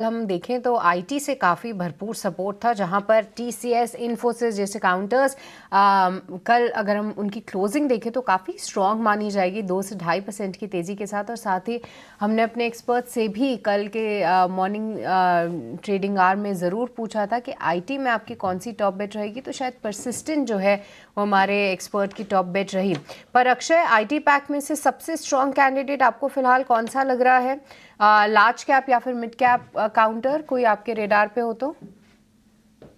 हम देखें तो आईटी से काफ़ी भरपूर सपोर्ट था, जहां पर टीसीएस, इन्फोसिस जैसे काउंटर्स कल अगर हम उनकी क्लोजिंग देखें तो काफ़ी स्ट्रॉन्ग मानी जाएगी 2 से 2.5% की तेज़ी के साथ। और साथ ही हमने अपने एक्सपर्ट से भी कल के मॉर्निंग ट्रेडिंग आवर में ज़रूर पूछा था कि आईटी में आपकी कौन सी टॉप बेट रहेगी, तो शायद परसिस्टेंट जो है वो हमारे एक्सपर्ट की टॉप बेट रही। पर अक्षय, आईटी पैक में से सबसे स्ट्रॉन्ग कैंडिडेट आपको फिलहाल कौन सा लग रहा है? लार्ज कैप या फिर मिड कैप काउंटर कोई आपके रेडार पे हो तो?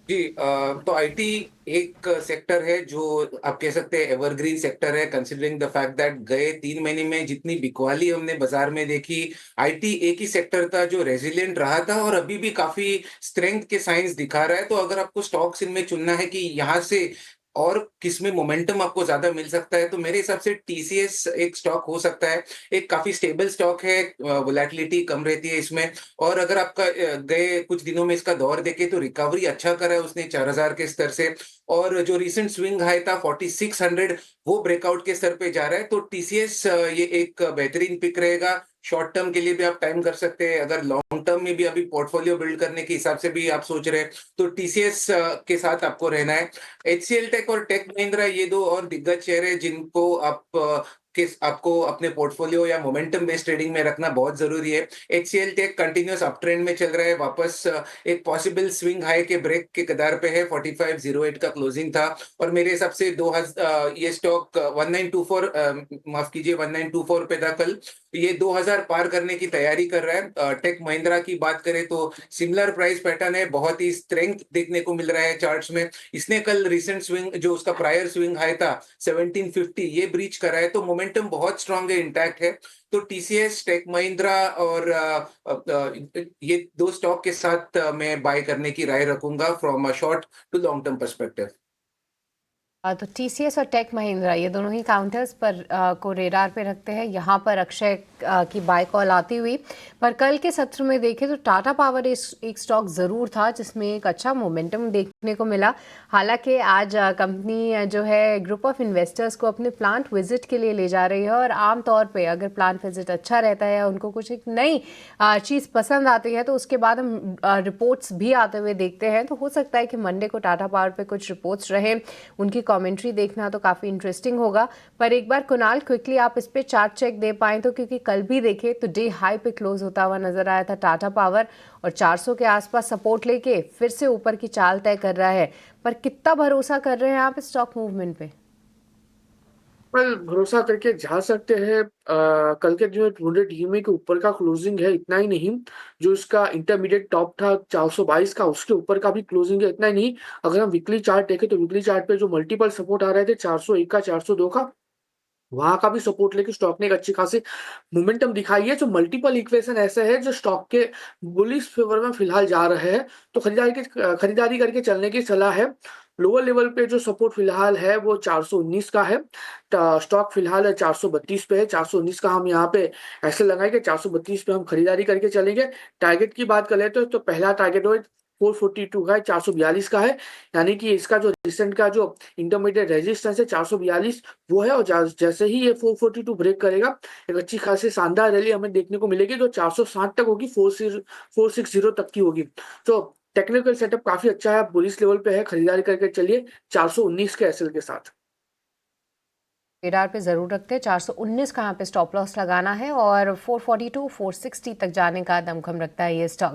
जी तो आईटी एक सेक्टर है जो आप कह सकते हैं एवरग्रीन सेक्टर है, कंसिडरिंग द फैक्ट दैट गए 3 महीने में जितनी बिकवाली हमने बाजार में देखी, आईटी एक ही सेक्टर था जो रेजिलिएंट रहा था और अभी भी काफी स्ट्रेंथ के साइंस दिखा रहा है। तो अगर आपको स्टॉक्स इनमें चुनना है कि यहाँ से और किसमें मोमेंटम आपको ज्यादा मिल सकता है, तो मेरे हिसाब से टीसीएस एक स्टॉक हो सकता है। एक काफी स्टेबल स्टॉक है, वोलेटिलिटी कम रहती है इसमें। और अगर आपका गए कुछ दिनों में इसका दौर देखें तो रिकवरी अच्छा करा है उसने 4000 के स्तर से। और जो रीसेंट स्विंग हाई था 4600, वो ब्रेकआउट के स्तर पे जा रहा है। तो टीसीएस ये एक बेहतरीन पिक रहेगा। शॉर्ट टर्म के लिए भी आप टाइम कर सकते हैं, अगर लॉन्ग टर्म में भी अभी पोर्टफोलियो बिल्ड करने के हिसाब से भी आप सोच रहे हैं तो टीसीएस के साथ आपको रहना है। एचसीएल टेक और टेक महिंद्रा ये दो और दिग्गज शेयर है जिनको आपको अपने पोर्टफोलियो या मोमेंटम बेस्ड ट्रेडिंग में रखना बहुत जरूरी है। HCL tech continuous up trend में चल रहा है, वापस एक पॉसिबल स्विंग हाई के ब्रेक के कगार पे है। 4508 का क्लोजिंग था और मेरे हिसाब से ये स्टॉक 1924, माफ कीजिए 1924 पे था कल। ये 2000 पार करने की तैयारी कर रहा है। टेक महिंद्रा की बात करें तो सिमिलर प्राइस पैटर्न है, बहुत ही स्ट्रेंथ देखने को मिल रहा है चार्ट्स में। इसने कल रिसेंट स्विंग जो उसका प्रायर स्विंग हाई था 1750, ये ब्रीच करा है, तो मोमेंटम बहुत स्ट्रांग है, इंटैक्ट है। तो टीसीएस, टेक महिंद्रा और ये दो स्टॉक के साथ मैं बाय करने की राय रखूंगा from a short to long term perspective. तो टीसीएस और टेक महिंद्रा ये दोनों ही काउंटर्स पर को रेडार पे रखते हैं। यहाँ पर अक्षय की बाय कॉल आती हुई। पर कल के सत्र में देखें तो टाटा पावर एक स्टॉक ज़रूर था जिसमें एक अच्छा मोमेंटम देखने को मिला। हालांकि आज कंपनी जो है ग्रुप ऑफ इन्वेस्टर्स को अपने प्लांट विजिट के लिए ले जा रही है, और आमतौर पे अगर प्लांट विजिट अच्छा रहता है या उनको कुछ एक नई चीज़ पसंद आती है तो उसके बाद हम रिपोर्ट्स भी आते हुए देखते हैं। तो हो सकता है कि मंडे को टाटा पावर पे कुछ रिपोर्ट्स रहे, उनकी कमेंट्री देखना तो काफ़ी इंटरेस्टिंग होगा। पर एक बार कुणाल क्विकली आप इस पे चार्ट चेक दे पाएं तो, क्योंकि कल भी देखे तो डे हाई पे क्लोज होता हुआ नजर आया था टाटा पावर, और 400 के आसपास सपोर्ट लेके फिर से ऊपर की चाल तय कर रहा है। पर कितना भरोसा कर रहे हैं आप इस स्टॉक मूवमेंट पे? पर भरोसा करके जा सकते हैं। कल के जो 200 डीएमए के ऊपर का क्लोजिंग है, इतना ही नहीं, जो इसका इंटरमीडिएट टॉप था 422 का, उसके ऊपर का भी क्लोजिंग है, इतना ही नहीं। अगर हम वीकली चार्ट देखें तो वीकली चार्ट पे जो मल्टीपल सपोर्ट आ रहे थे 401 का, 402 का, वहां का भी सपोर्ट लेके स्टॉक ने एक अच्छी खासी मोमेंटम दिखाई है। जो मल्टीपल इक्वेशन ऐसे है जो स्टॉक के बुलिश फेवर में फिलहाल जा रहे हैं, तो खरीदारी करके चलने की सलाह है। लोअर लेवल पे जो सपोर्ट फिलहाल है वो 419 का है। स्टॉक फिलहाल 432 पे है। 419 का हम यहाँ पे ऐसे लगाएंगे, 432 पे हम खरीदारी करके चलेंगे। टारगेट की बात करें तो पहला टारगेट वो 442 का है, 442 का है। यानी कि इसका जो रिसेंट का जो इंटरमीडिएट रेजिस्टेंस है 442 वो है। और जैसे ही ये 442 ब्रेक करेगा, एक अच्छी खासी शानदार रैली हमें देखने को मिलेगी जो 460 तक होगी, 460 तक की होगी। तो टेक्निकल सेटअप काफी अच्छा है, बुलिश लेवल पे है, खरीदारी करके चलिए 419 के एसएल के साथ। रेडार पे ज़रूर रखते हैं। 419 का यहाँ पे स्टॉप लॉस लगाना है, और 442 460 तक जाने का दमखम रखता है ये स्टॉक।